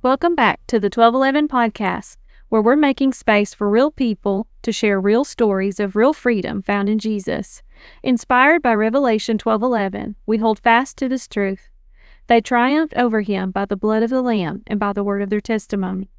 Welcome back to the 1211 podcast, where we're making space for real people to share real stories of real freedom found in Jesus. Inspired by Revelation 12:11, we hold fast to this truth. They triumphed over him by the blood of the Lamb and by the word of their testimony.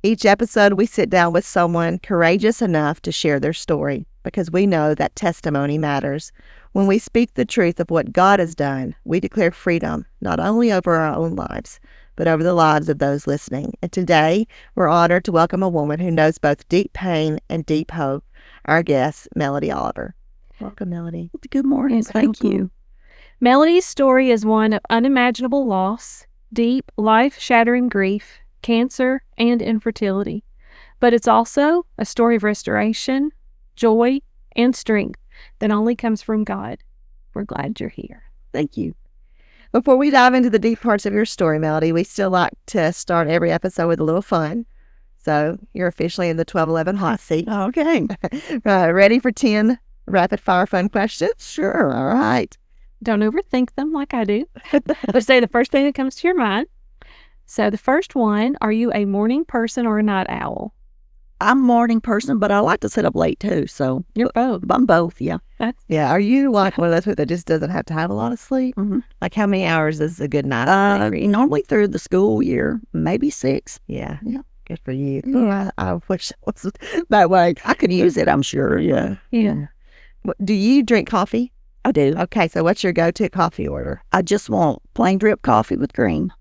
Each episode, we sit down with someone courageous enough to share their story because we know that testimony matters. When we speak the truth of what God has done, we declare freedom, not only over our own lives, but over the lives of those listening. And today, we're honored to welcome a woman who knows both deep pain and deep hope, our guest, Melody Oliver. Welcome, Melody. Good morning. Thank you. Melody's story is one of unimaginable loss, deep, life-shattering grief, cancer, and infertility. But it's also a story of restoration, joy, and strength that only comes from God. We're glad you're here. Thank you. Before we dive into the deep parts of your story, Melody, we still like to start every episode with a little fun. So you're officially in the 1211 hot seat. Okay. Ready for 10 rapid-fire fun questions? Sure. All right. Don't overthink them like I do. But say the first thing that comes to your mind. So the first one, are you a morning person or a night owl? I'm a morning person, but I like to sit up late too. So You're both. I'm both, yeah. Yeah. Are you like one of those people that just doesn't have to have a lot of sleep? Mm-hmm. Like how many hours is a good night? Normally through the school year, maybe 6. Yeah. Yeah. Good for you. Yeah. I wish it was that way. I could use it, I'm sure. Yeah. Yeah. Do you drink coffee? I do. Okay. So what's your go-to coffee order? I just want plain drip coffee with cream.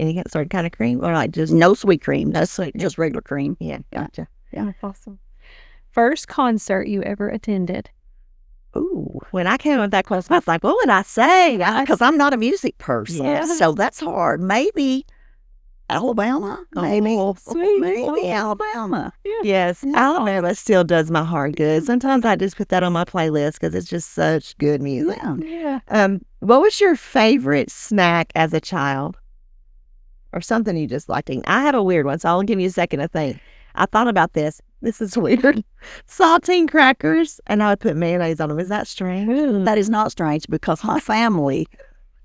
Any certain kind of cream or like just No sweet cream. No sweet, just regular cream. Yeah. Gotcha. That's awesome. First concert you ever attended? Ooh. When I came up with that question, I was like, what would I say? Because I'm not a music person. Yeah. So that's hard. Maybe Alabama. Maybe. Sweet. Maybe Alabama. Yes, Yeah. Alabama still does my heart good. Sometimes I just put that on my playlist because it's just such good music. Yeah. Yeah. What was your favorite snack as a child? Or something you just liked eating? I have a weird one, so I'll give you a second to think. I thought about this. This is weird. Saltine crackers, and I would put mayonnaise on them. Is that strange? That is not strange because my family,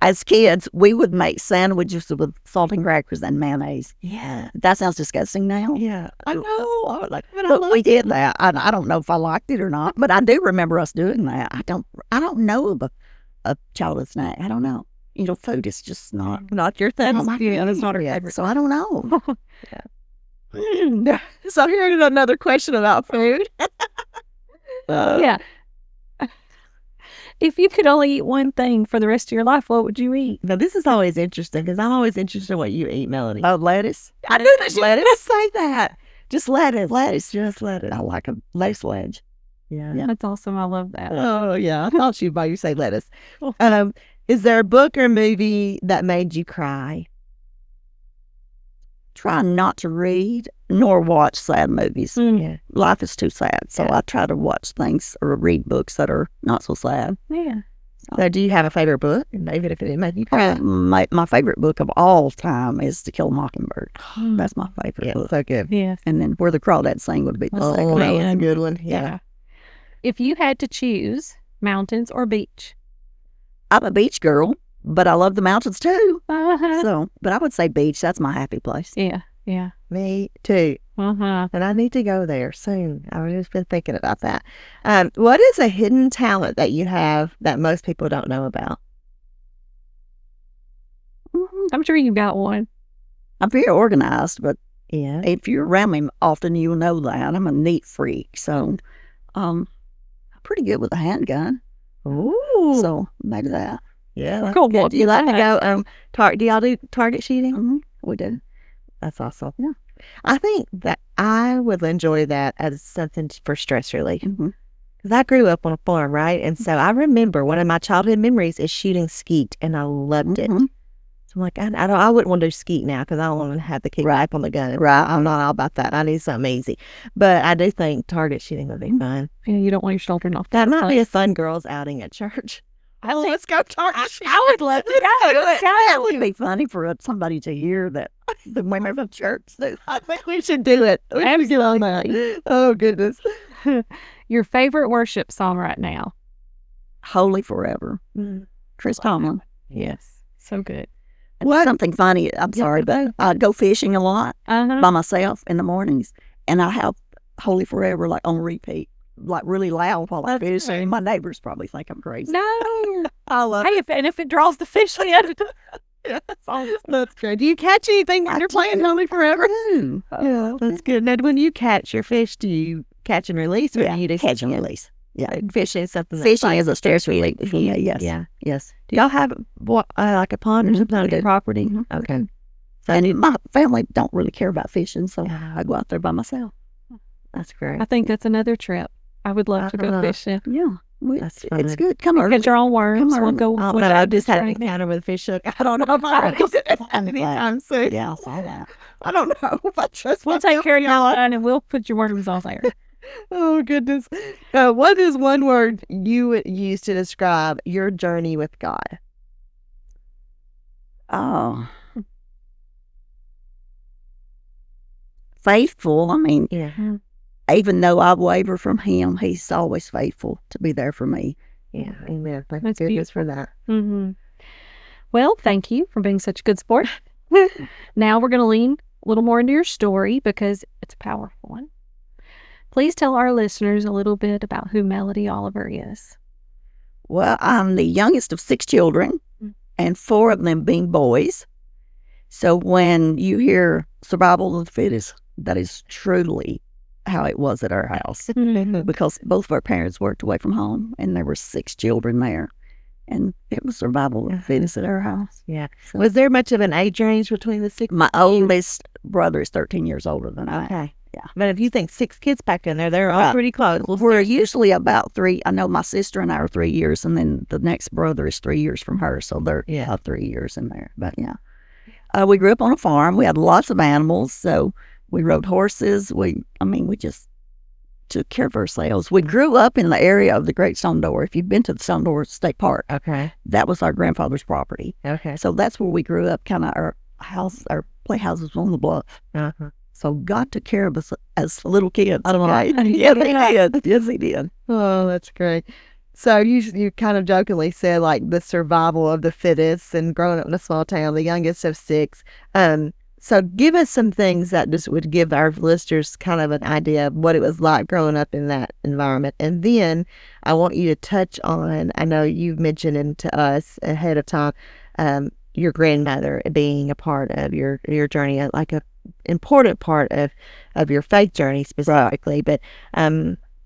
as kids, we would make sandwiches with saltine crackers and mayonnaise. Yeah. That sounds disgusting now. Yeah. I know. I was like, but I But love we did that. I don't know if I liked it or not, but I do remember us doing that. I don't know of a childhood snack. I don't know. You know, food is just not. not your thing. Yeah, that's not our Yeah. favorite. So I don't know. So here's another question about food. Yeah. If you could only eat one thing for the rest of your life, what would you eat? Now, this is always interesting because I'm always interested in what you eat, Melody. Lettuce. I knew that you were going to say that. Just lettuce. Lettuce. Just lettuce. I like a lettuce wedge. Yeah. Yeah. That's awesome. I love that. Oh, yeah. I thought you'd buy you say lettuce. Is there a book or movie that made you cry? Try not to read nor watch sad movies. Yeah. Life is too sad. So Yeah. I try to watch things or read books that are not so sad. Yeah. So do you have a favorite book? Even if it didn't make you cry. My favorite book of all time is To Kill a Mockingbird. That's my favorite Yeah, book. so good. Yes. And then Where the Crawdads Sing would be the Oh, second. that was a man. good one. Yeah. Yeah. If you had to choose mountains or beach? I'm a beach girl, but I love the mountains too. Uh-huh. So, but I would say beach. That's my happy place. Yeah. Yeah. Me too. Uh-huh. And I need to go there soon. I've just been thinking about that. What is a hidden talent that you have that most people don't know about? I'm sure you've got one. I'm very organized, but Yeah. if you're around me often, you'll know that. I'm a neat freak. So, I'm pretty good with a handgun. Ooh. So, maybe that. Yeah. That's Cool. good. Do you like to go, do y'all do target shooting? Mm-hmm. We do. That's awesome. Yeah. I think that I would enjoy that as something for stress relief. Mm-hmm. Because I grew up on a farm, right? And so I remember one of my childhood memories is shooting skeet, and I loved it. Mhm. So I'm like, I wouldn't want to do skeet now because I don't want to have the kickback on the gun. Right. I'm not all about that. I need something easy. But I do think target shooting would be fun. Yeah, you don't want your children off. That might be a fun girls outing at church. Let's go target shooting. I would love to go. That would be funny for somebody to hear that the women of church do. I think we should do it. We should get on that. Oh, goodness. Your favorite worship song right now? Holy Forever. Chris Tomlin. Yes. So good. Something funny, I'm sorry, but I go fishing a lot by myself in the mornings, and I have Holy Forever like on repeat, like really loud while I fish. And my neighbors probably think I'm crazy. No. I love Hey, if it draws the fish in. That's good. Do you catch anything when you're playing Holy Forever? Yeah, That's good. Now, when you catch your fish, do you catch and release, or do you just catch and release? Yeah, fishing is something. Fishing is a stress relief. Yeah, yes, yes. Do y'all have like a pond or something on your property? Mm-hmm. Okay. So, and my family don't really care about fishing, so I go out there by myself. That's great. I think that's another trip. I would love to go fishing. Yeah, that's fun. it's good. Come on, catch your own worms. Come on. We'll go. I just had an encounter with a fish hook. I don't know if I already did it anytime soon. Yeah, I saw that. I don't know if I trust. We'll take care of your line and we'll put your worms on there. Oh, goodness. What is one word you would use to describe your journey with God? Oh. Faithful. I mean, even though I waver from him, he's always faithful to be there for me. Yeah, amen. Thank That's goodness beautiful. for that. Mm-hmm. Well, thank you for being such a good sport. Now we're going to lean a little more into your story because it's a powerful one. Please tell our listeners a little bit about who Melody Oliver is. Well, I'm the youngest of 6 children, and 4 of them being boys. So when you hear survival of the fittest, that is truly how it was at our house. Because both of our parents worked away from home, and there were 6 children there. And it was survival of the fittest at our house. Yeah. So, was there much of an age range between the 6? My oldest brother is 13 years older than I am. Okay. Yeah. But if you think 6 kids back in there, they're all pretty close. We're usually about 3. I know my sister and I are 3 years, and then the next brother is 3 years from her. So they're 3 years in there. But we grew up on a farm. We had lots of animals. So we rode horses. We just took care of ourselves. We grew up in the area of the Great Stone Door. If you've been to the Stone Door State Park, that was our grandfather's property. Okay. So that's where we grew up, kind of our playhouses on the bluff. So God took care of us as little kids. I don't know. Yes, he did. Yes, he did. Oh, that's great. So you kind of jokingly said like the survival of the fittest and growing up in a small town, the youngest of 6. So give us some things that just would give our listeners kind of an idea of what it was like growing up in that environment. And then I want you to touch on, I know you've mentioned to us ahead of time, your grandmother being a part of your journey, like a important part of your faith journey specifically. But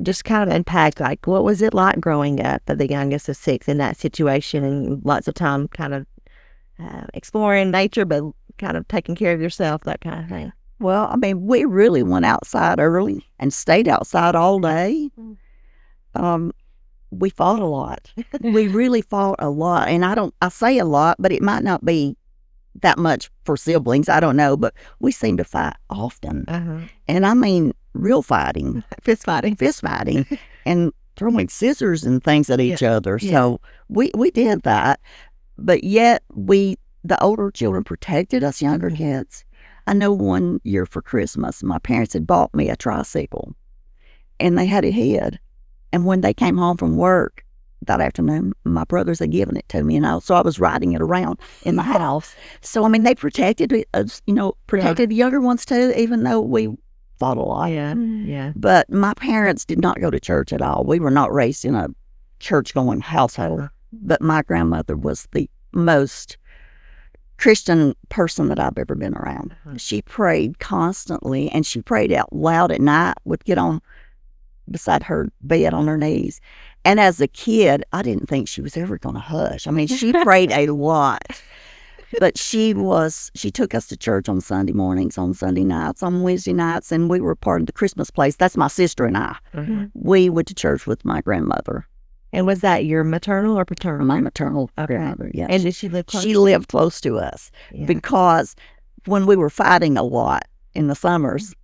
just kind of unpack, like, what was it like growing up as the youngest of 6 in that situation, and lots of time kind of exploring nature, but kind of taking care of yourself, that kind of thing. Well, I mean, we really went outside early and stayed outside all day. We fought a lot. We really fought a lot. And I say a lot, but it might not be that much for siblings. I don't know, but we seem to fight often. And I mean, real fighting. Fist fighting. And throwing scissors and things at each other. So we did that. But yet the older children protected us younger kids. I know one year for Christmas, my parents had bought me a tricycle, and they had it hid. And when they came home from work that afternoon, my brothers had given it to me, so I was riding it around in the house. So, I mean, they protected us, protected the younger ones too, even though we fought a lot. Yeah. But my parents did not go to church at all. We were not raised in a church-going household. But my grandmother was the most Christian person that I've ever been around. She prayed constantly, and she prayed out loud at night, would get on beside her bed on her knees. And as a kid, I didn't think she was ever going to hush. I mean, she prayed a lot. But she took us to church on Sunday mornings, on Sunday nights, on Wednesday nights, and we were part of the Christmas place. That's my sister and I. We went to church with my grandmother. And was that your maternal or paternal? My maternal grandmother, yes. And did she live close? She lived close to us because when we were fighting a lot in the summers,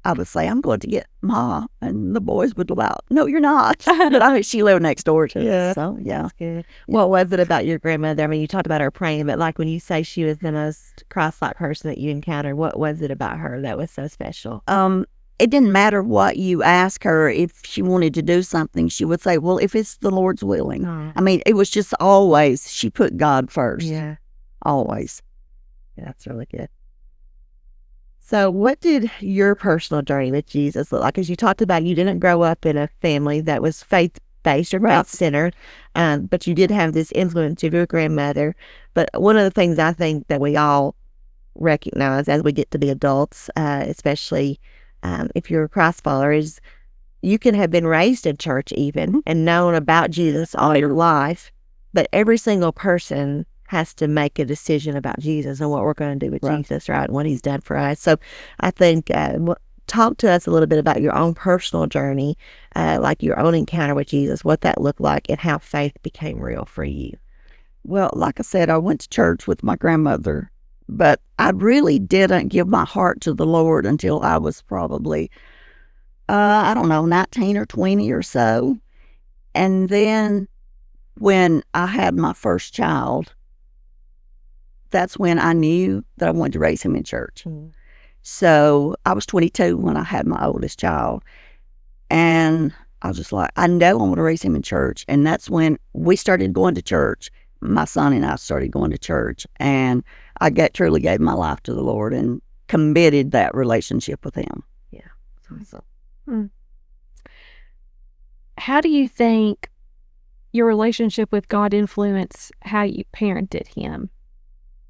I would say, I'm going to get Ma, and the boys would go out. No, you're not. But I mean, she lived next door to us. So, yeah. That's good. What was it about your grandmother? I mean, you talked about her praying, but like when you say she was the most Christ-like person that you encountered, what was it about her that was so special? It didn't matter what you asked her. If she wanted to do something, she would say, well, if it's the Lord's willing. I mean, it was just always, she put God first. Yeah. Always. Yeah, that's really good. So what did your personal journey with Jesus look like? As you talked about, you didn't grow up in a family that was faith-based or faith-centered, but you did have this influence of your grandmother. But one of the things I think that we all recognize as we get to be adults, especially if you're a Christ follower, is you can have been raised in church even and known about Jesus all your life, but every single person has to make a decision about Jesus and what we're going to do with Jesus, right? And what he's done for us. So I think talk to us a little bit about your own personal journey, like your own encounter with Jesus, what that looked like and how faith became real for you. Well, like I said, I went to church with my grandmother, but I really didn't give my heart to the Lord until I was probably, 19 or 20 or so. And then when I had my first child, that's when I knew that I wanted to raise him in church. So I was 22 when I had my oldest child. And I was just like, I know I want to raise him in church. And that's when we started going to church. My son and I started going to church. And I truly gave my life to the Lord and committed that relationship with him. Yeah. Awesome. How do you think your relationship with God influenced how you parented him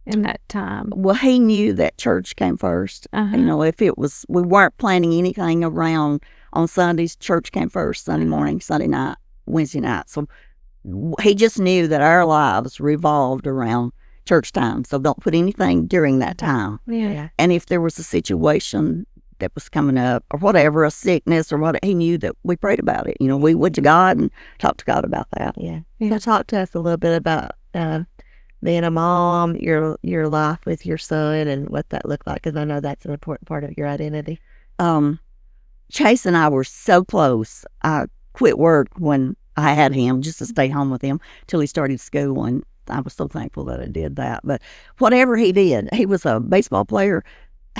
in that time? Well, he knew that church came first. If it was, we weren't planning anything around on Sundays, church came first, Sunday morning, Sunday night, Wednesday night. So he just knew that our lives revolved around church time. So don't put anything during that time. Yeah. And if there was a situation that was coming up or whatever, a sickness or what, he knew that we prayed about it. We went to God and talked to God about that. Yeah. So talk to us a little bit about being a mom, your life with your son and what that looked like, because I know that's an important part of your identity. Chase and I were so close. I quit work when I had him just to stay home with him till he started school, and I was so thankful that I did that. But whatever he did, he was a baseball player.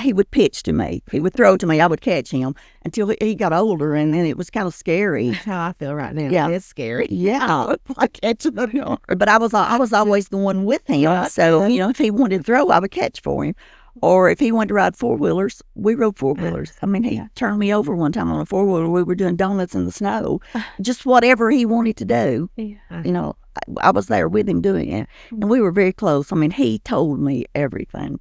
He would pitch to me. He would throw to me. I would catch him until he got older, and then it was kind of scary. That's how I feel right now. Yeah. It's scary. Yeah. I catch him. But I was always the one with him. So, if he wanted to throw, I would catch for him. Or if he wanted to ride four-wheelers, we rode four-wheelers. I mean, he turned me over one time on a four-wheeler. We were doing donuts in the snow. Just whatever he wanted to do. Yeah. I was there with him doing it. And we were very close. I mean, he told me everything.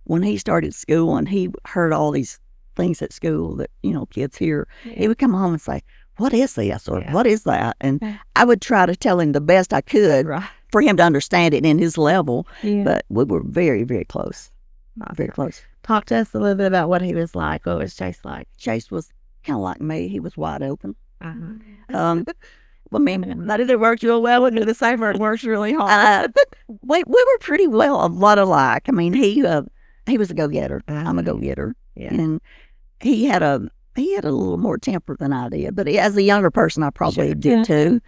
When he started school and he heard all these things at school that, kids hear, he would come home and say, what is this? Or what is that? And I would try to tell him the best I could for him to understand it in his level. Yeah. But we were very, very close. Very close. Talk to us a little bit about what he was like. What was Chase like? Wise was kind of like me. He was wide open. Well, man, that didn't work real well. And the same word works really hard. We were pretty well a lot alike. I mean, he was a go-getter. I'm a go-getter. Yeah. And he had a little more temper than I did. But as a younger person, I probably did too.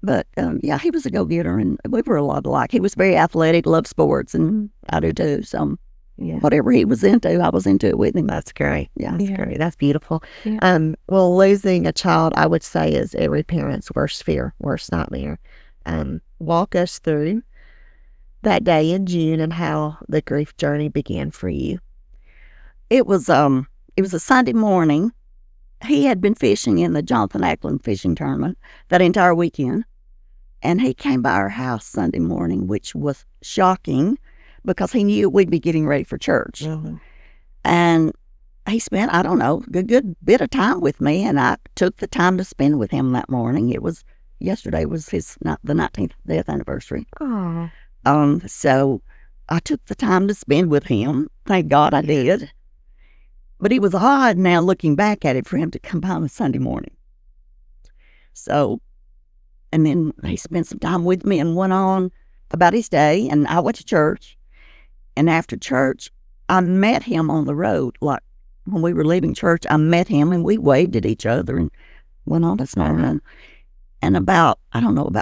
But he was a go-getter, and we were a lot alike. He was very athletic, loved sports, and I do too. So whatever he was into, I was into it with him. That's great. Yeah. That's great. That's beautiful. Yeah. Well, losing a child, I would say, is every parent's worst fear, worst nightmare. Walk us through that day in June and how the grief journey began for you. It was a Sunday morning. He had been fishing in the Jonathan Ackland fishing tournament that entire weekend. And he came by our house Sunday morning, which was shocking because he knew we'd be getting ready for church. Mm-hmm. And he spent, I don't know, a good bit of time with me. And I took the time to spend with him that morning. Yesterday was the 19th death anniversary. Oh. So I took the time to spend with him. Thank God I did. But it was odd now looking back at it for him to come by on a Sunday morning. So, and then he spent some time with me and went on about his day, and I went to church. And after church, I met him on the road. Like when we were leaving church, I met him and we waved at each other and went on to Snowman. And about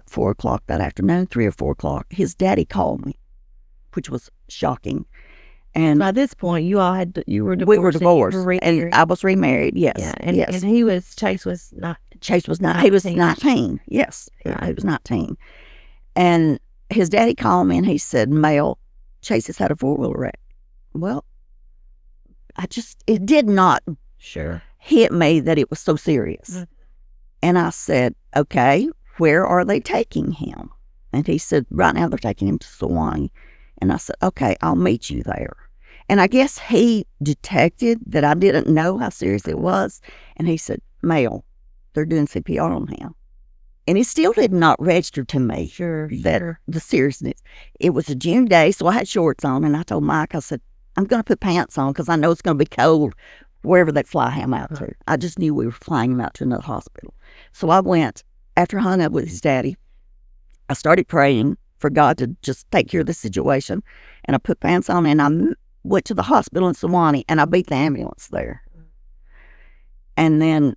4 o'clock that afternoon, 3 or 4 o'clock, his daddy called me, which was shocking. And by this point, you were divorced. We were divorced, and I was remarried. Yes, yeah, and Chase was not. Chase was not. He was 19. Yes, he was 19. And his daddy called me and he said, "Mel, Chase has had a 4-wheeler wreck. Well, it did not hit me that it was so serious. Mm-hmm. And I said, okay, where are they taking him? And he said, right now they're taking him to Sewanee. And I said, okay, I'll meet you there. And I guess he detected that I didn't know how serious it was. And he said, Mel, they're doing CPR on him. And it still did not register to me that the seriousness. It was a June day, so I had shorts on. And I told Mike, I said, I'm going to put pants on because I know it's going to be cold wherever they fly him out to. I just knew we were flying him out to another hospital. So I went, after I hung up with his daddy, I started praying for God to just take care of the situation. And I put pants on and I went to the hospital in Sewanee and I beat the ambulance there. And then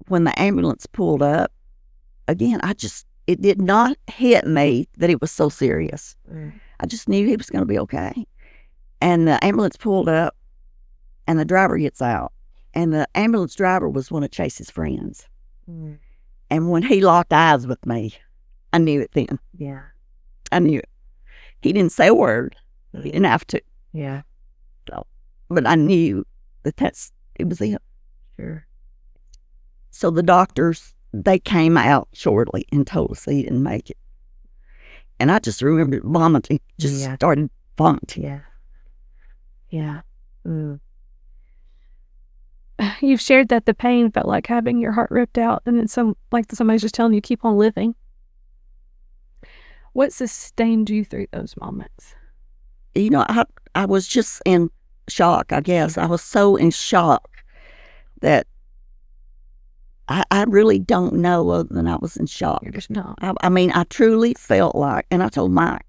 when the ambulance pulled up, again, it did not hit me that it was so serious. I just knew he was going to be okay. And the ambulance pulled up and the driver gets out. And the ambulance driver was one of Chase's friends. And when he locked eyes with me, I knew it then. Yeah. I knew it. He didn't say a word. He didn't have to. Yeah. So, but I knew that it was it. Sure. So the doctors, they came out shortly and told us he didn't make it. And I just remember vomiting, started vomiting. Yeah. Yeah. Mm. You've shared that the pain felt like having your heart ripped out, and then somebody's just telling you keep on living. What sustained you through those moments? You know, I was just in shock, I guess. I was so in shock that I really don't know other than I was in shock. You're just not. I mean, I truly felt like, and I told Mike,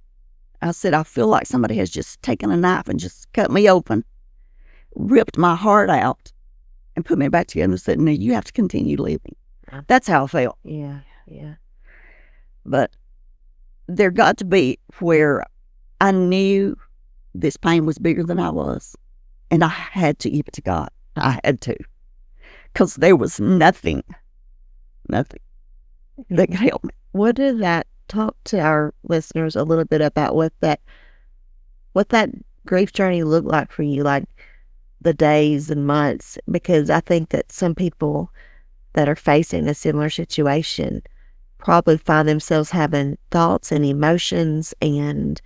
I said, I feel like somebody has just taken a knife and just cut me open, ripped my heart out, and put me back together and said, no, you have to continue living. That's how I felt. Yeah, yeah. But there got to be where I knew this pain was bigger than I was, and I had to give it to God. I had to. Because there was nothing that could help me. What did that talk to our listeners a little bit about what that grief journey looked like for you, like the days and months? Because I think that some people that are facing a similar situation probably find themselves having thoughts and emotions and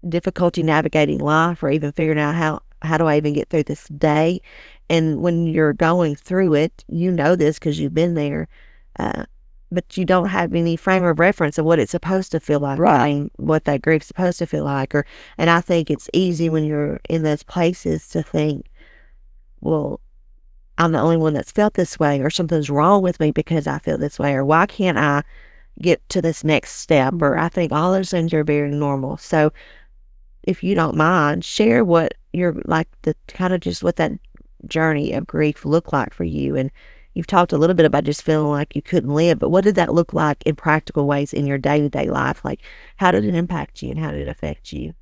difficulty navigating life, or even figuring out how do I even get through this day. And when you're going through it, you know this because you've been there, but you don't have any frame of reference of what it's supposed to feel like, right? What that grief's supposed to feel like. And I think it's easy when you're in those places to think, well, I'm the only one that's felt this way, or something's wrong with me because I feel this way, or why can't I get to this next step? Or I think all those things are very normal. So if you don't mind, share what you're like, the kind of just what that journey of grief looked like for you. And you've talked a little bit about just feeling like you couldn't live, but what did that look like in practical ways in your day-to-day life? Like, how did it impact you and how did it affect you?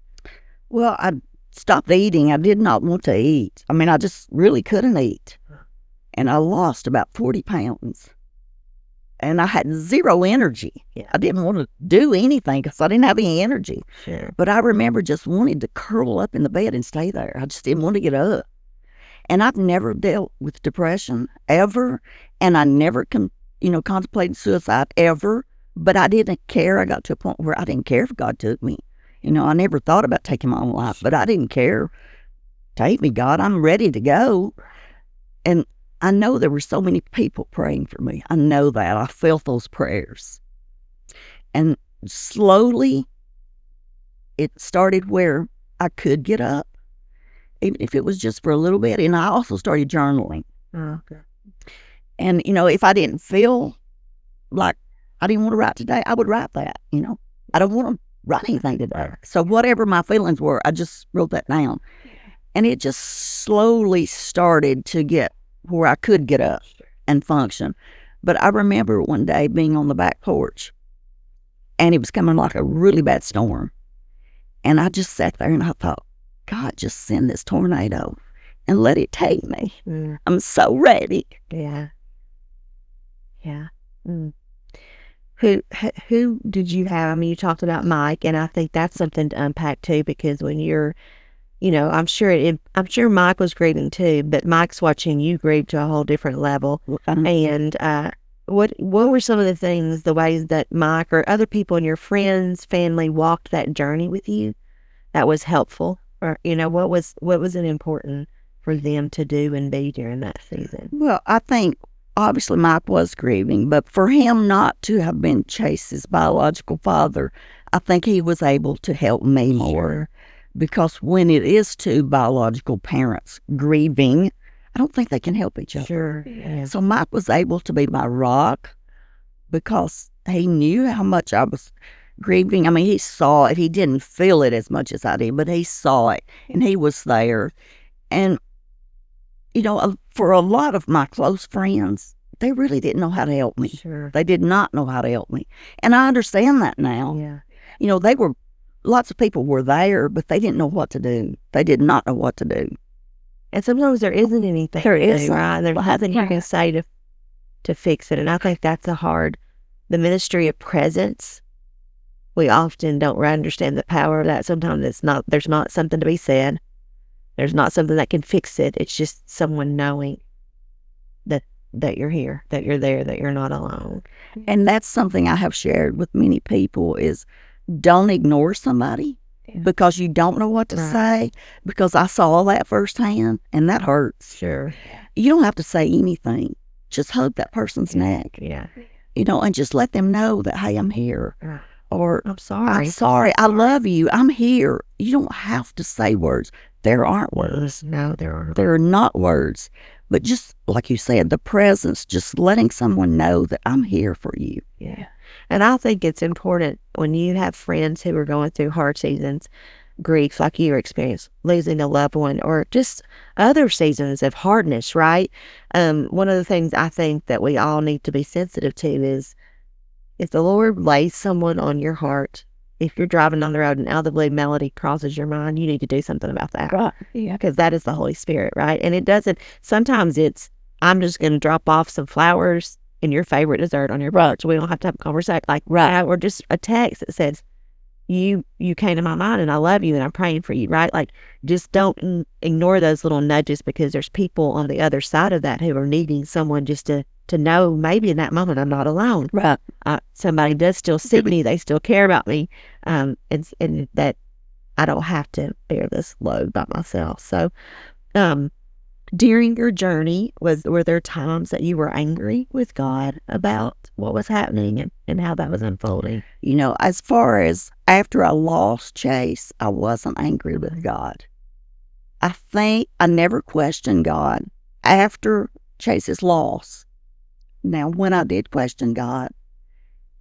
Well, I stopped eating. I did not want to eat. I mean, I just really couldn't eat. And I lost about 40 pounds. And I had zero energy. Yeah. I didn't want to do anything because I didn't have any energy. Sure. But I remember just wanting to curl up in the bed and stay there. I just didn't want to get up. And I've never dealt with depression ever. And I never contemplated suicide ever. But I didn't care. I got to a point where I didn't care if God took me. I never thought about taking my own life, but I didn't care. Take me, God. I'm ready to go. And I know there were so many people praying for me. I know that. I felt those prayers. And slowly, it started where I could get up, even if it was just for a little bit. And I also started journaling. Oh, okay. And, if I didn't feel like I didn't want to write today, I would write that, I don't want to write anything today. So whatever my feelings were, I just wrote that down. And it just slowly started to get where I could get up and function. But I remember one day being on the back porch, and it was coming like a really bad storm. And I just sat there and I thought, God, just send this tornado and let it take me. I'm so ready. Yeah. Yeah. Who did you have? I mean, you talked about Mike, and I think that's something to unpack too, because when you're, I'm sure Mike was grieving too, but Mike's watching you grieve to a whole different level. And what were some of the things, the ways that Mike or other people in your friends, family walked that journey with you that was helpful? Or, what was it important for them to do and be during that season? Well, I think obviously Mike was grieving, but for him not to have been Chase's biological father, I think he was able to help me more. Sure. Because when it is two biological parents grieving, I don't think they can help each other. Sure. Yeah. So Mike was able to be my rock because he knew how much I was grieving. I mean, he saw it. He didn't feel it as much as I did, but he saw it, and he was there. And, for a lot of my close friends, they really didn't know how to help me. Sure. They did not know how to help me. And I understand that now. Yeah. Lots of people were there, but they didn't know what to do. They did not know what to do. And sometimes there isn't anything There to do, isn't. right? There's nothing you can say to fix it. And I think that's the ministry of presence. We often don't understand the power of that. Sometimes there's not something to be said. There's not something that can fix it. It's just someone knowing that you're here, that you're there, that you're not alone. And that's something I have shared with many people is don't ignore somebody because you don't know what to say, because I saw that firsthand, and that hurts. Sure. You don't have to say anything. Just hug that person's neck. Yeah. And just let them know that, hey, I'm here. Or, I'm sorry. I'm sorry. I love you. I'm here. You don't have to say words. There aren't words. No, there aren't. There are not words. But just like you said, the presence, just letting someone know that I'm here for you. Yeah. And I think it's important when you have friends who are going through hard seasons, grief like you experienced, losing a loved one, or just other seasons of hardness, right? One of the things I think that we all need to be sensitive to is if the Lord lays someone on your heart, if you're driving on the road and out of the blue melody crosses your mind, you need to do something about that. Right. Yeah. Because that is the Holy Spirit, right? And it doesn't, sometimes it's, I'm just going to drop off some flowers and your favorite dessert on your porch. So we don't have to have a conversation or just a text that says, you came to my mind and I love you and I'm praying for you, right? Like, just don't ignore those little nudges, because there's people on the other side of that who are needing someone just to know maybe in that moment I'm not alone. Right. Somebody does still see me. They still care about me. And that I don't have to bear this load by myself. So, during your journey, were there times that you were angry with God about what was happening and how that was unfolding? As far as after I lost Chase, I wasn't angry with God. I think I never questioned God after Chase's loss. Now, when I did question God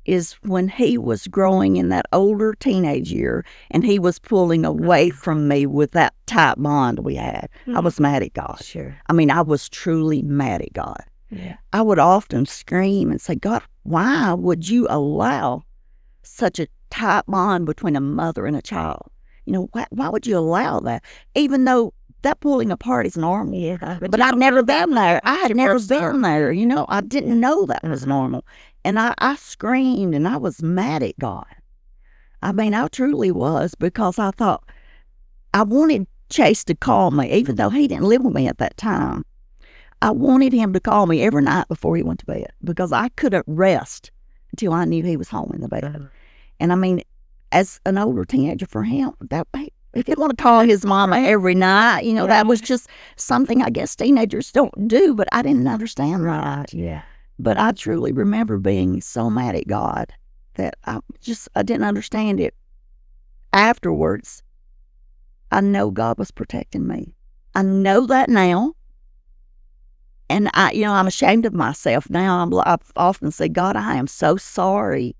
is when he was growing in that older teenage year and he was pulling away from me with that tight bond we had. I was mad at God. Sure. I mean, I was truly mad at God. Yeah. I would often scream and say, God, why would you allow such a tight bond between a mother and a child? Why would you allow that? Even though that pulling apart is normal. Yeah. But I'd never been there. I had never been there. I didn't know that was normal. And I screamed and I was mad at God. I mean, I truly was, because I thought I wanted Chase to call me, even though he didn't live with me at that time. I wanted him to call me every night before he went to bed, because I couldn't rest until I knew he was home in the bed. And I mean, as an older teenager for him, he didn't want to call his mama every night. That was just something I guess teenagers don't do, but I didn't understand that. Yeah. But I truly remember being so mad at God that I didn't understand it. Afterwards, I know God was protecting me. I know that now. And I'm ashamed of myself now. I've often said, God, I am so sorry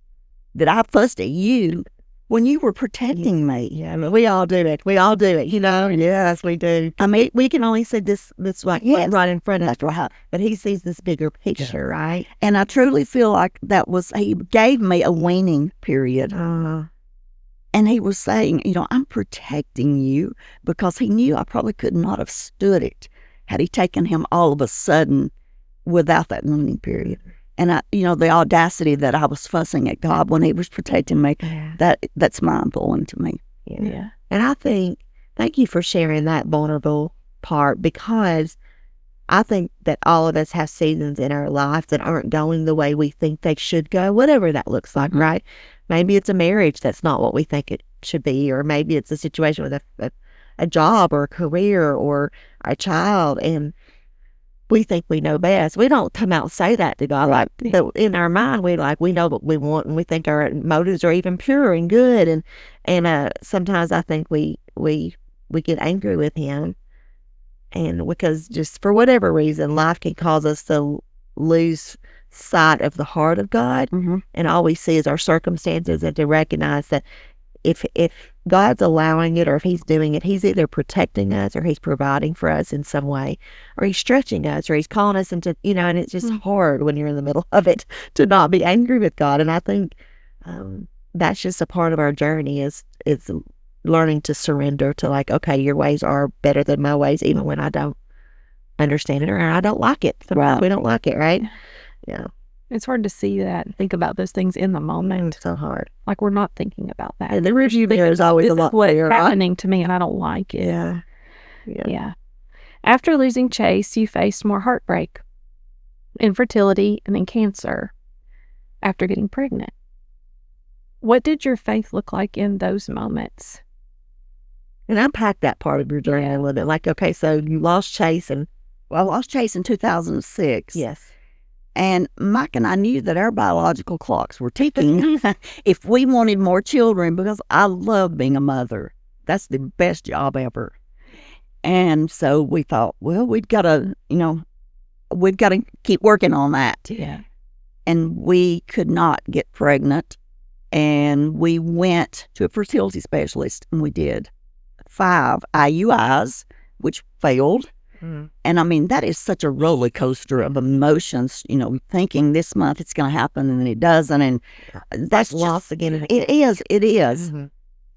that I fussed at you when you were protecting me. Yeah, I mean, we all do it. We all do it, Yes, we do. I mean, we can only see this right in front of us. That's right. But he sees this bigger picture, right? And I truly feel like he gave me a weaning period. And he was saying, I'm protecting you, because he knew I probably could not have stood it had he taken him all of a sudden without that weaning period. And the audacity that I was fussing at God when He was protecting me, that's mind-blowing to me. Yeah. And I think, thank you for sharing that vulnerable part, because I think that all of us have seasons in our life that aren't going the way we think they should go, whatever that looks like, right? Maybe it's a marriage that's not what we think it should be, or maybe it's a situation with a job or a career or a child, and we think we know best. We don't come out and say that to God. Like, in our mind, we know what we want, and we think our motives are even pure and good, and sometimes I think we get angry with Him. And because just for whatever reason, life can cause us to lose sight of the heart of God. And all we see is our circumstances, and to recognize that if God's allowing it, or if He's doing it, He's either protecting us, or He's providing for us in some way, or He's stretching us, or He's calling us into, and it's just hard when you're in the middle of it to not be angry with God. And I think that's just a part of our journey is learning to surrender to, like, okay, your ways are better than my ways, even when I don't understand it or I don't like it. Sometimes we don't like it, right? Yeah. It's hard to see that and think about those things in the moment. It's so hard. Like, we're not thinking about that. And the review mirror is always a lot clearer. What's happening to me, and I don't like it. Yeah. After losing Chase, you faced more heartbreak, infertility, and then cancer after getting pregnant. What did your faith look like in those moments? And unpack that part of your journey a little bit. Like, okay, so you lost Chase, and I lost Chase in 2006. Yes. And Mike and I knew that our biological clocks were ticking if we wanted more children, because I love being a mother. That's the best job ever. And so we thought, well, we've got to keep working on that. Yeah. And we could not get pregnant. And we went to a fertility specialist, and we did 5 IUIs, which failed. And I mean, that is such a roller coaster of emotions, thinking this month it's going to happen and then it doesn't. And that's lost again. It is.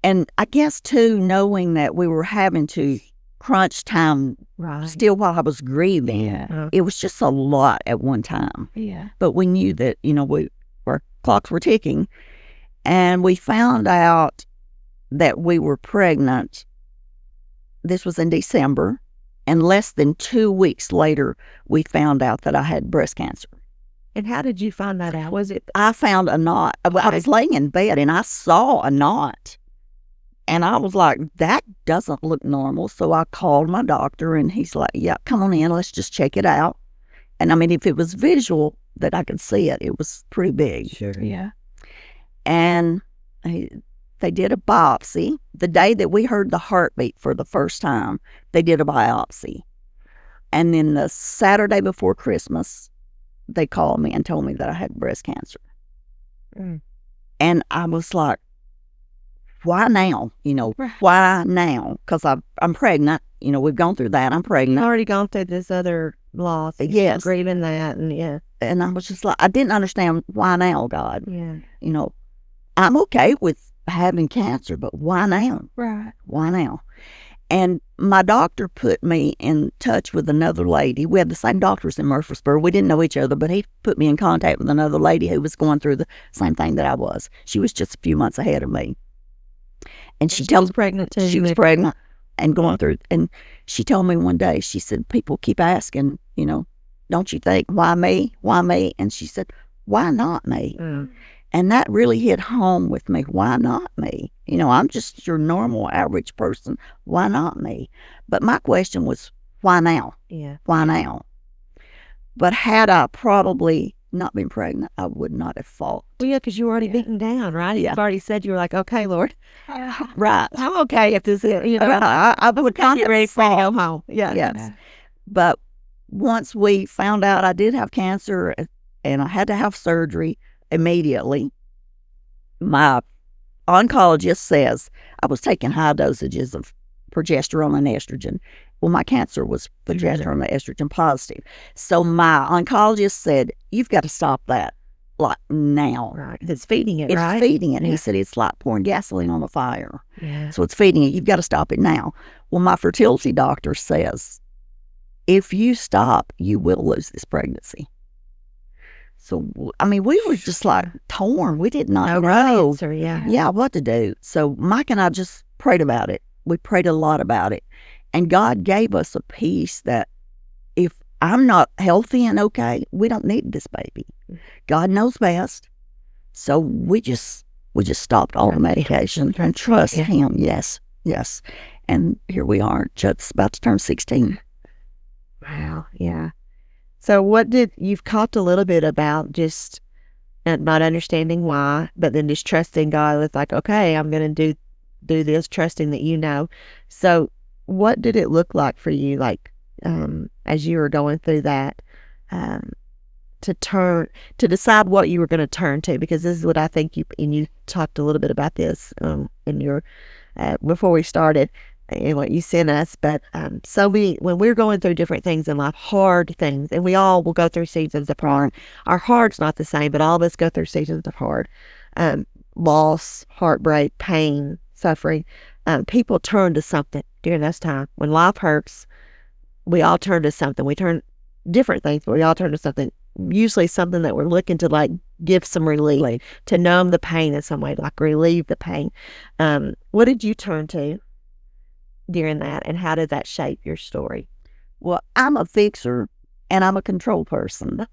And I guess, too, knowing that we were having to crunch time still while I was grieving, it was just a lot at one time. Yeah. But we knew that, our clocks were ticking. And we found out that we were pregnant. This was in December. And less than 2 weeks later, we found out that I had breast cancer. And how did you find that out? Was it? I found a knot. I was laying in bed, and I saw a knot. And I was like, that doesn't look normal. So I called my doctor, and he's like, yeah, come on in. Let's just check it out. And I mean, if it was visual that I could see it, it was pretty big. Sure. Yeah. And they did a biopsy. The day that we heard the heartbeat for the first time, they did a biopsy. And then the Saturday before Christmas, they called me and told me that I had breast cancer. And I was like, why now? Why now? Because I'm pregnant. We've gone through that. I'm pregnant. I've already gone through this other loss. Yes. Grieving that. And And I was just like, I didn't understand, why now, God? Yeah. I'm okay with having cancer, but why now? Right. Why now? And my doctor put me in touch with another lady. We had the same doctors in Murfreesboro. We didn't know each other, but he put me in contact with another lady who was going through the same thing that I was. She was just a few months ahead of me. And she was pregnant too. She was pregnant and going through. And she told me one day, she said, people keep asking, don't you think, why me? Why me? And she said, why not me? And that really hit home with me. Why not me? I'm just your normal, average person. Why not me? But my question was, why now? Yeah. Why now? But had I probably not been pregnant, I would not have fought. Well, yeah, because you were already beaten down, right? Yeah. You've already said, you were like, okay, Lord. Right. I'm okay if this is, I would kind get of ready to go home. Yeah. Yes. But once we found out I did have cancer and I had to have surgery immediately, my oncologist says I was taking high dosages of progesterone and estrogen. Well, my cancer was progesterone and estrogen positive. So my oncologist said, you've got to stop that, like, now. Right. It's feeding it, It's right? feeding it. Yeah. He said, it's like pouring gasoline on a fire. Yeah. So it's feeding it. You've got to stop it now. Well, my fertility doctor says, if you stop, you will lose this pregnancy. So, I mean, we were just like torn. We did not know Answer, yeah. what to do. So Mike and I just prayed about it. We prayed a lot about it. And God gave us a peace that if I'm not healthy and okay, we don't need this baby. God knows best. So we just stopped all the medication and trust him. Yes. And here we are, just about to turn 16. Wow, yeah. So you've talked a little bit about just not understanding why, but then just trusting God with like, okay, I'm going to do this, trusting that you know. So what did it look like for you, like, as you were going through that, to decide what you were going to turn to? Because this is what I think you talked a little bit about this, in your, before we started, and what you sent us, but when we're going through different things in life, hard things, and we all will go through seasons of hard. Our heart's not the same, but all of us go through seasons of hard, loss, heartbreak, pain, suffering. People turn to something during this time. When life hurts, we all turn to something. We turn different things, but we all turn to something. Usually something that we're looking to like give some relief, to numb the pain in some way, like relieve the pain. What did you turn to during that, and how did that shape your story? Well, I'm a fixer and I'm a control person.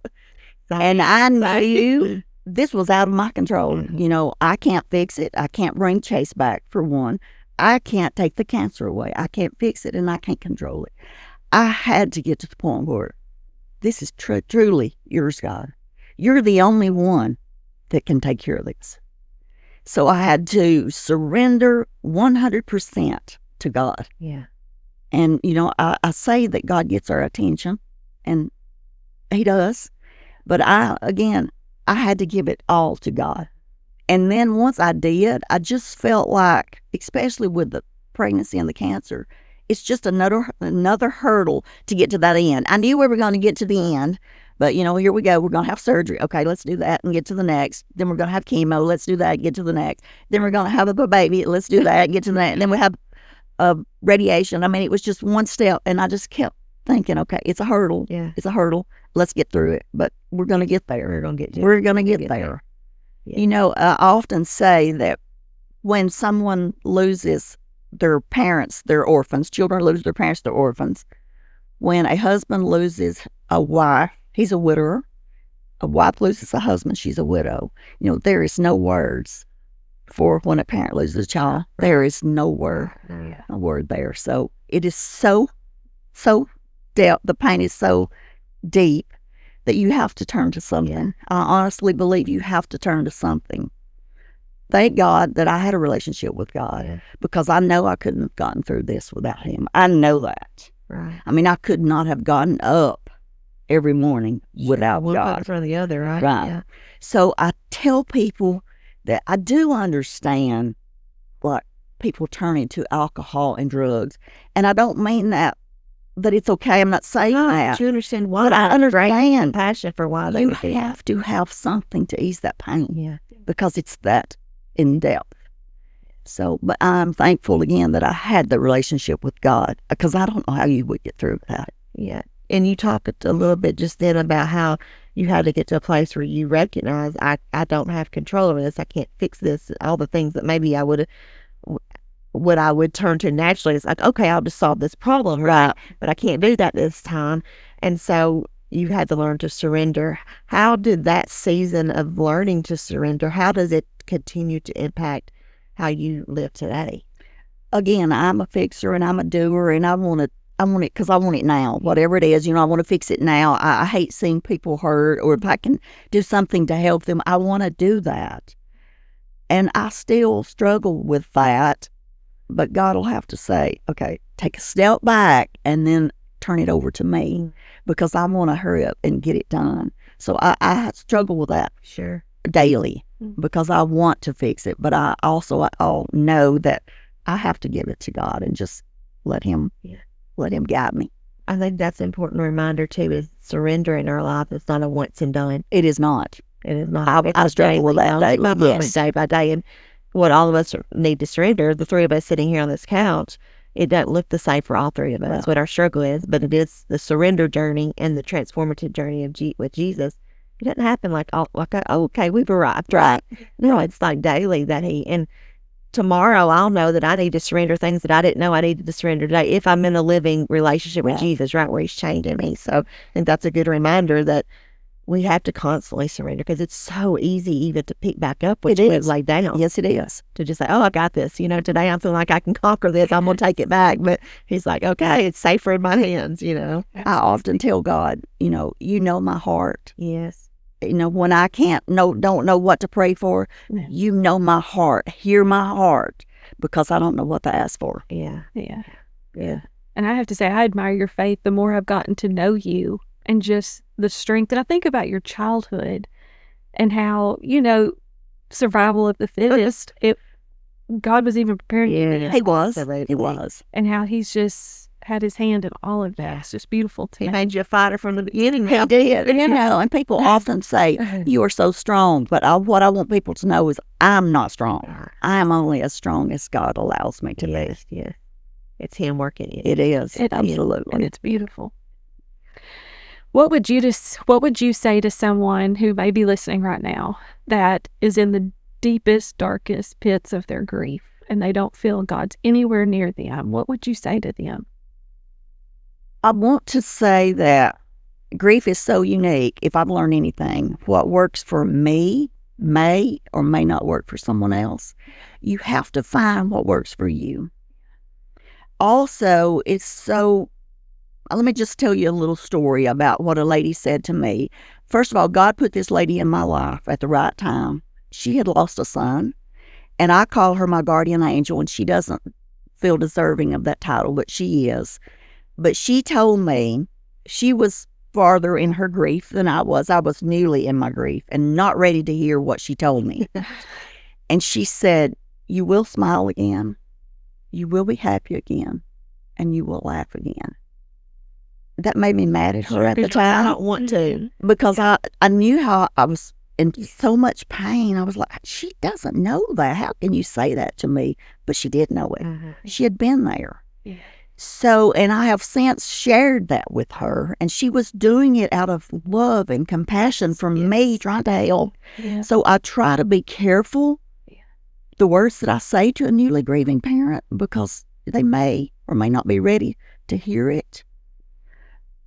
And I knew this was out of my control. You know, I can't fix it. I can't bring Chase back, for one. I can't take the cancer away. I can't fix it, and I can't control it. I had to get to the point where this is truly yours, God. You're the only one that can take care of this. So I had to surrender 100% to God. Yeah. And, you know, I say that God gets our attention, and he does. But I had to give it all to God. And then once I did, I just felt like, especially with the pregnancy and the cancer, it's just another hurdle to get to that end. I knew we were going to get to the end, but, you know, here we go. We're going to have surgery. Okay, let's do that and get to the next. Then we're going to have chemo. Let's do that and get to the next. Then we're going to have a baby. Let's do that and get to the next. And then we have radiation. I mean, it was just one step, and I just kept thinking, okay, it's a hurdle. Yeah. It's a hurdle. Let's get through it. But we're going to get there. We're going to get there. Yeah. You know, I often say that when someone loses their parents, they're orphans. Children lose their parents, they're orphans. When a husband loses a wife, he's a widower. A wife loses a husband, she's a widow. You know, there is no words for when a parent loses a child. Right. There is no word there. So it is so deep. The pain is so deep that you have to turn to something. I honestly believe you have to turn to something. Thank God that I had a relationship with God, because I know I couldn't have gotten through this without him. I know that. Right. I mean, I could not have gotten up every morning without one God. in front of the other, right? Right. Yeah. So I tell people that I do understand, like, people turning to alcohol and drugs. And I don't mean that it's okay. I'm not saying that. You understand why. But I understand. Passion for why they you have to have something to ease that pain. Yeah. Because it's that in depth. So, but I'm thankful again that I had the relationship with God, because I don't know how you would get through that. Yeah. And you talked a little bit just then about how you had to get to a place where you recognize, I don't have control over this. I can't fix this. All the things that maybe I would turn to naturally is like, okay, I'll just solve this problem, right? But I can't do that this time. And so you had to learn to surrender. How did that season of learning to surrender, how does it continue to impact how you live today? Again, I'm a fixer and I'm a doer, and I want it because I want it now. Whatever it is, you know, I want to fix it now. I hate seeing people hurt, or if I can do something to help them, I want to do that. And I still struggle with that. But God will have to say, okay, take a step back and then turn it over to me, because I want to hurry up and get it done. So I struggle with that daily, because I want to fix it. But I also know that I have to give it to God and just let him guide me. I think that's an important reminder too, is surrender in our life. It's not a once and done. It is not. It is not. I struggle with that day by day. And what all of us need to surrender, the three of us sitting here on this couch, it doesn't look the same for all three of us. That's what our struggle is, but it is the surrender journey and the transformative journey with Jesus It doesn't happen like, okay, we've arrived, right? No, it's like daily that and tomorrow I'll know that I need to surrender things that I didn't know I needed to surrender today if I'm in a living relationship with Jesus, right, where he's changing me. So I think that's a good reminder that we have to constantly surrender, because it's so easy even to pick back up what we've laid down. Yes, it is. To just say, oh, I got this. Today I'm feeling like I can conquer this. I'm going to take it back. But he's like, okay, it's safer in my hands, I often tell God, you know my heart. Yes. When I don't know what to pray for, you know my heart. Hear my heart, because I don't know what to ask for. Yeah. And I have to say, I admire your faith the more I've gotten to know you, and just the strength. And I think about your childhood and how, survival of the fittest, God was even preparing you. Yeah. He was. And how he's just had his hand in all of that. It's just beautiful to He me. made you a fighter from the beginning. He did. And people often say, you are so strong. But what I want people to know is I'm not strong. I am only as strong as God allows me to be. Yes. It's him working in It is. Absolutely. And it's beautiful. What would you say to someone who may be listening right now that is in the deepest, darkest pits of their grief and they don't feel God's anywhere near them? What would you say to them? I want to say that grief is so unique. If I've learned anything, what works for me may or may not work for someone else. You have to find what works for you. Also, let me just tell you a little story about what a lady said to me. First of all, God put this lady in my life at the right time. She had lost a son, and I call her my guardian angel, and she doesn't feel deserving of that title, but she is. But she told me she was farther in her grief than I was. I was newly in my grief and not ready to hear what she told me. And she said, you will smile again, you will be happy again, and you will laugh again. That made me mad at her at the time. I don't want to. Because I knew how I was in so much pain. I was like, she doesn't know that. How can you say that to me? But she did know it. She had been there. Yeah. So, and I have since shared that with her, and she was doing it out of love and compassion from me trying to help. Yeah. So I try to be careful the words that I say to a newly grieving parent, because they may or may not be ready to hear it.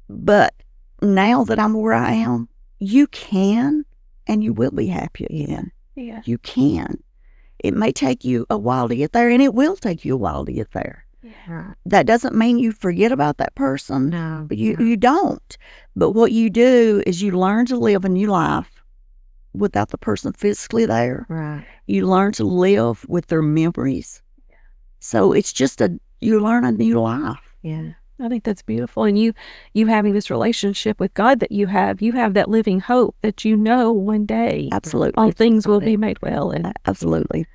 But now that I'm where I am, you can and you will be happy again. Yeah. You can. It may take you a while to get there, and it will take you a while to get there. Right. That doesn't mean you forget about that person. No. But you don't. But what you do is you learn to live a new life without the person physically there. Right. You learn to live with their memories. So it's just you learn a new life. Yeah. I think that's beautiful. And you having this relationship with God that you have that living hope that one day Absolutely. all things will be made well. And absolutely.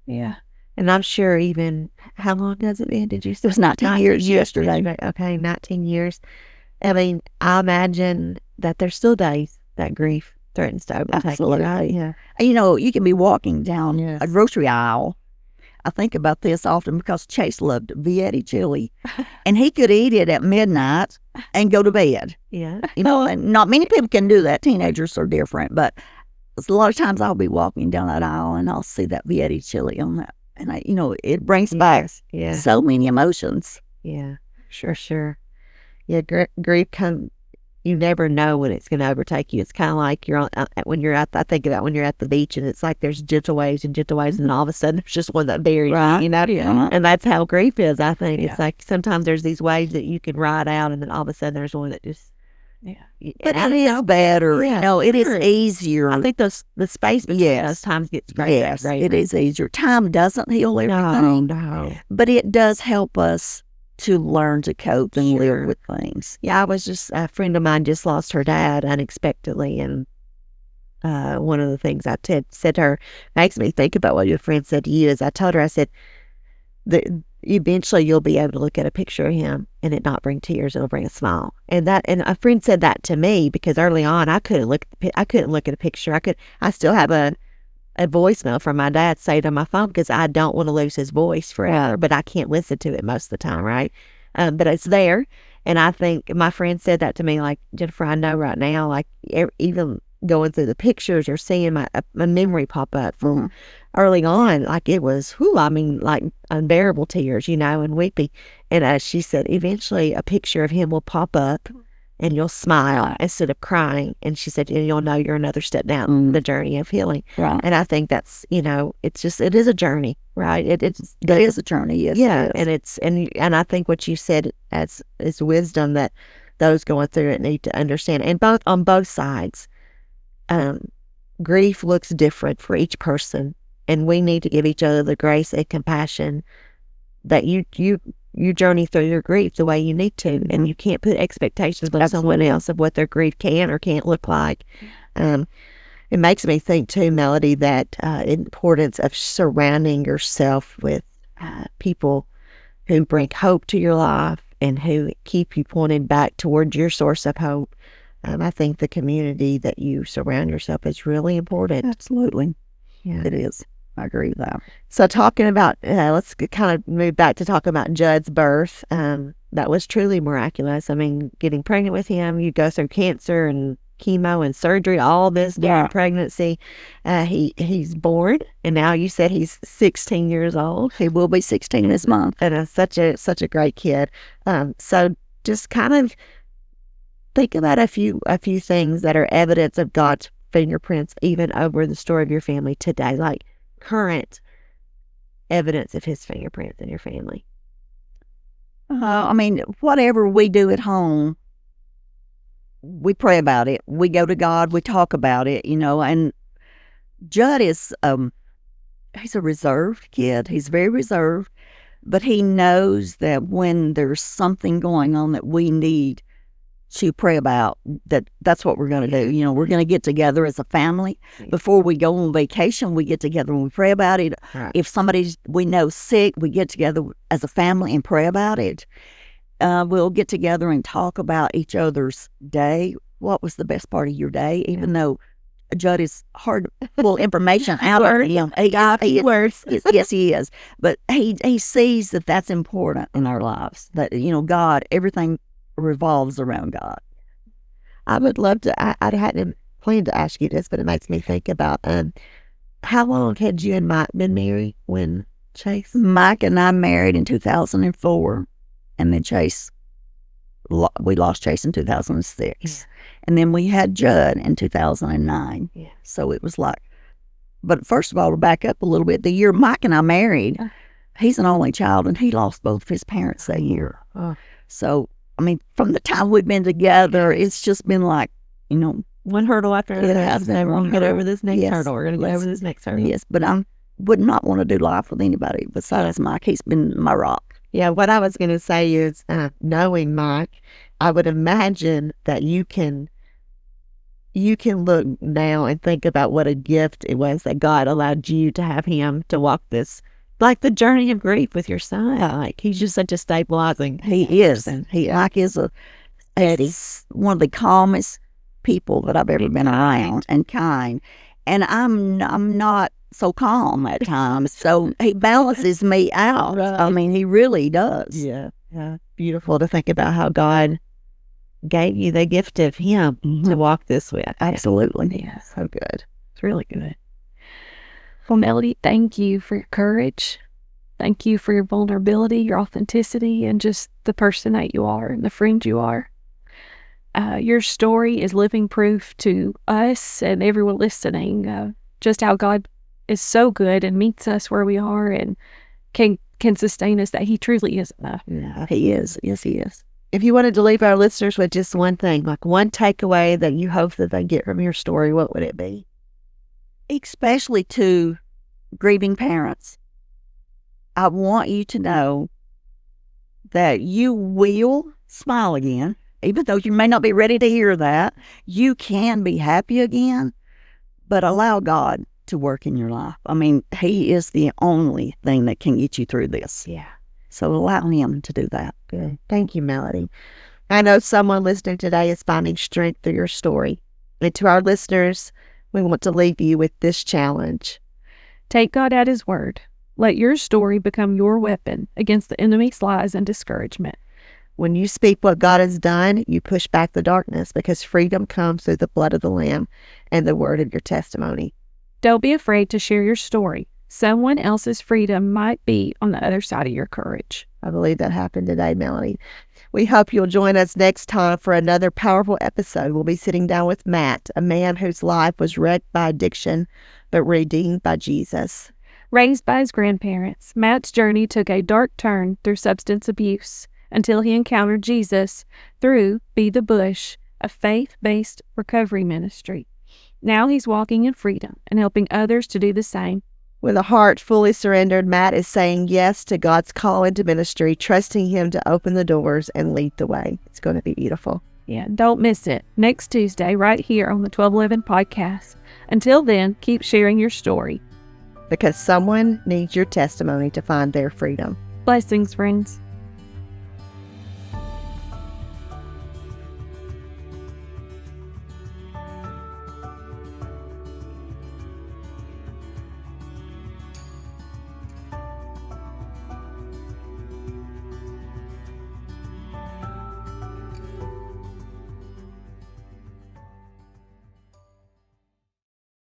Yeah. And I'm sure even, how long has it been? Did you say? It was 19 years yesterday. Okay, 19 years. I mean, I imagine that there's still days that grief threatens to overtake you. Absolutely. Right? Yeah. You can be walking down a grocery aisle. I think about this often because Chase loved Vietti chili, and he could eat it at midnight and go to bed. Yeah. And not many people can do that. Teenagers are different, but a lot of times I'll be walking down that aisle and I'll see that Vietti chili on that, and it brings back so many emotions. Yeah. Sure. Yeah. Grief you never know when it's going to overtake you. It's kind of like I think about when you're at the beach, and it's like there's gentle waves, and all of a sudden there's just one that buries you, Yeah. And that's how grief is, I think. It's like sometimes there's these waves that you can ride out, and then all of a sudden there's one that just... But it is better. It is easier. I think the space between those times gets greater. Yes, it is easier. Time doesn't heal everything. No. But it does help us to learn to cope and live with things. Yeah, a friend of mine just lost her dad unexpectedly, and one of the things I said to her makes me think about what your friend said to you. Is I told her, I said that eventually you'll be able to look at a picture of him and it not bring tears; it'll bring a smile. And a friend said that to me because early on I couldn't look at a picture. I still have a voicemail from my dad saved on my phone because I don't want to lose his voice forever, but I can't listen to it most of the time, right? But it's there. And I think my friend said that to me, like, Jennifer, I know right now, like, even going through the pictures or seeing my memory pop up from early on, like, it was, I mean, like, unbearable tears, and weeping. And she said, eventually a picture of him will pop up and you'll smile instead of crying. And she said, and you'll know you're another step down the journey of healing. Right. And I think that's, it is a journey, right? It is a journey, yes. Yeah. And I think what you said is wisdom that those going through it need to understand. And on both sides, grief looks different for each person. And we need to give each other the grace and compassion that you journey through your grief the way you need to, and you can't put expectations on someone else of what their grief can or can't look like. It makes me think too, Melody, that importance of surrounding yourself with people who bring hope to your life and who keep you pointed back towards your source of hope. I think the community that you surround yourself is really important. Absolutely. Yeah, it is. I agree with that. So talking about, let's kind of move back to talk about Judd's birth. That was truly miraculous. I mean, getting pregnant with him, you go through cancer and chemo and surgery, all this during pregnancy. He's born, and now you said he's 16 years old. He will be 16 this month. And such a great kid. So just kind of think about a few things that are evidence of God's fingerprints, even over the story of your family today, like current evidence of his fingerprints in your family. I mean, whatever we do at home, we pray about it. We go to God. We talk about it, and Judd is, he's a reserved kid. He's very reserved, but he knows that when there's something going on that we need to pray about, that's what we're going to do. We're going to get together as a family. Before we go on vacation, we get together and we pray about it. Right. If somebody's we know sick, we get together as a family and pray about it. We'll get together and talk about each other's day. What was the best part of your day? Even though Judd is hard to pull information out of him. Yes, he is. But he sees that that's important in our lives. That, God, everything revolves around God. I would love to, I hadn't planned to ask you this, but it makes me think about how long had you and Mike been married when Chase? Mike and I married in 2004, and then we lost Chase in 2006. Yeah. And then we had Judd in 2009. Yeah. So it was like, but first of all, to back up a little bit, the year Mike and I married, he's an only child, and he lost both of his parents that year. So, I mean, from the time we've been together, it's just been like, one hurdle after another. We're going to get over this next hurdle. We're going to get over this next hurdle. Yes, but I would not want to do life with anybody besides Mike. He's been my rock. Yeah, what I was going to say is, knowing Mike, I would imagine that you can look now and think about what a gift it was that God allowed you to have him to walk this, like the journey of grief with your son. Like, he's just such a stabilizing. He is. Mike is he's one of the calmest people that I've ever been around, and kind. And I'm not so calm at times. So he balances me out. Right. I mean, he really does. Yeah. Beautiful to think about how God gave you the gift of him to walk this with. Absolutely. Yeah. So good. It's really good. Well, Melody, thank you for your courage. Thank you for your vulnerability, your authenticity, and just the person that you are and the friend you are. Your story is living proof to us and everyone listening, just how God is so good and meets us where we are and can sustain us, that he truly is enough. Yeah, he is. Yes, he is. If you wanted to leave our listeners with just one thing, like one takeaway that you hope that they get from your story, what would it be? Especially to grieving parents, I want you to know that you will smile again. Even though you may not be ready to hear that, you can be happy again, but allow God to work in your life. I mean, he is the only thing that can get you through this. Yeah. So allow him to do that. Good. Thank you, Melody. I know someone listening today is finding strength through your story. And to our listeners, we want to leave you with this challenge. Take God at his word. Let your story become your weapon against the enemy's lies and discouragement. When you speak what God has done, you push back the darkness because freedom comes through the blood of the Lamb and the word of your testimony. Don't be afraid to share your story. Someone else's freedom might be on the other side of your courage. I believe that happened today, Melanie. We hope you'll join us next time for another powerful episode. We'll be sitting down with Matt, a man whose life was wrecked by addiction, but redeemed by Jesus. Raised by his grandparents, Matt's journey took a dark turn through substance abuse until he encountered Jesus through Be the Bush, a faith-based recovery ministry. Now he's walking in freedom and helping others to do the same. With a heart fully surrendered, Matt is saying yes to God's call into ministry, trusting Him to open the doors and lead the way. It's going to be beautiful. Yeah, don't miss it. Next Tuesday, right here on the 1211 podcast. Until then, keep sharing your story. Because someone needs your testimony to find their freedom. Blessings, friends.